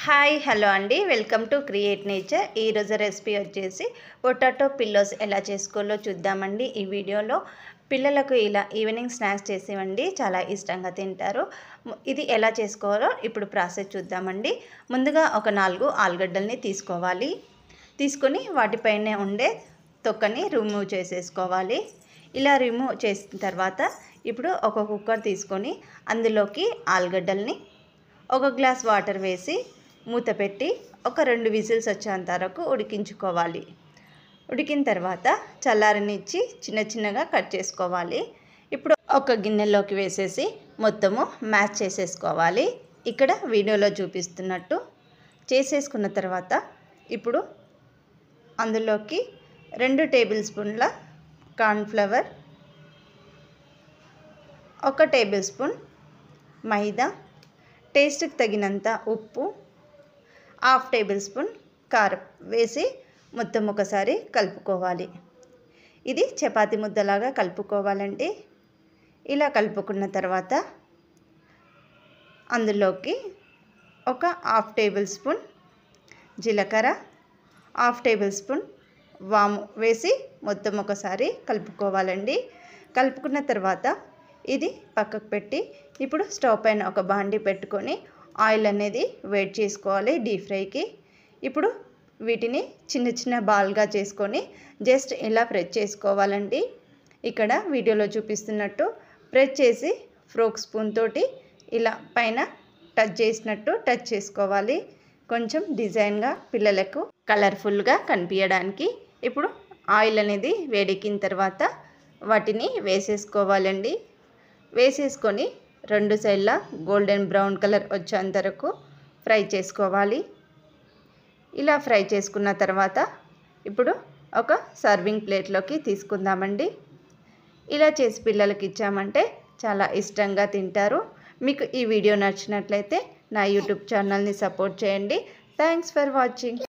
Hi hello అండి, welcome to create nature. ఈరోజు recipe వచ్చేసి పొటాటో పిల్లోస్ ఎలా చేసుకోవాలో చూద్దామండి. ఈ వీడియోలో పిల్లలకు ఇలా ఈవినింగ్ స్నాక్స్ చేసేవండి, చాలా ఇష్టంగా తింటారు. ఇది ఎలా చేసుకోవాలో ఇప్పుడు ప్రాసెస్ చూద్దామండి. ముందుగా ఒక 4 ఆలుగడ్డల్ని తీసుకోవాలి. తీసుకొని వాటిపైనే ఉండే తొక్కని రిమూవ్ చేసేసుకోవాలి. ఇలా రిమూవ్ చేసిన తర్వాత ఇప్పుడు ఒక కుక్కర్ తీసుకొని అందులోకి ఆలుగడ్డల్ని ఒక గ్లాస్ వాటర్ వేసి మూత పెట్టి ఒక 2 విజిల్స్ వచ్చేంత వరకు ఉడికించుకోవాలి. ఉడికిన తర్వాత చల్లారనిచ్చి చిన్న చిన్నగా కట్ చేసుకోవాలి. ఇప్పుడు ఒక గిన్నెలోకి వేసేసి మొత్తము మ్యాష్ చేసేసుకోవాలి. ఇక్కడ వీడియోలో చూపిస్తున్నట్టు చేసేసుకున్న తర్వాత ఇప్పుడు అందులోకి 2 టేబుల్ స్పూన్ల కార్న్ఫ్లవర్, 1 టేబుల్ స్పూన్ మైదా, టేస్ట్కి తగినంత ఉప్పు, 1/2 టేబుల్ స్పూన్ కారం వేసి మొత్తం ఒకసారి కలుపుకోవాలి. ఇది చపాతీ ముద్దలాగా కలుపుకోవాలండి. ఇలా కలుపుకున్న తర్వాత అందులోకి ఒక 1/2 టేబుల్ స్పూన్ జీలకర్ర, 1/2 టేబుల్ స్పూన్ వాము వేసి మొత్తం ఒకసారి కలుపుకోవాలండి. కలుపుకున్న తర్వాత ఇది పక్కకు పెట్టి ఇప్పుడు స్టవ్ పైన ఒక బాండి పెట్టుకొని ఆయిల్ అనేది వేడి చేసుకోవాలి డీప్ ఫ్రైకి. ఇప్పుడు వీటిని చిన్న చిన్న బాల్గా చేసుకొని జస్ట్ ఇలా ప్రెస్ చేసుకోవాలండి. ఇక్కడ వీడియోలో చూపిస్తున్నట్టు ప్రెస్ చేసి ఫోర్క్ స్పూన్ తోటి ఇలా పైన టచ్ చేసినట్టు టచ్ చేసుకోవాలి, కొంచెం డిజైన్గా పిల్లలకు కలర్ఫుల్గా కనిపించడానికి. ఇప్పుడు ఆయిల్ అనేది వేడెక్కిన తర్వాత వాటిని వేసేసుకోవాలండి. వేసేసుకొని 2 సైడ్ల గోల్డెన్ బ్రౌన్ కలర్ వచ్చేంత వరకు ఫ్రై చేసుకోవాలి. ఇలా ఫ్రై చేసుకున్న తర్వాత ఇప్పుడు ఒక సర్వింగ్ ప్లేట్లోకి తీసుకుందామండి. ఇలా చేసి పిల్లలకి ఇచ్చామంటే చాలా ఇష్టంగా తింటారు. మీకు ఈ వీడియో నచ్చినట్లయితే నా యూట్యూబ్ ఛానల్ని సపోర్ట్ చేయండి. Thanks for watching.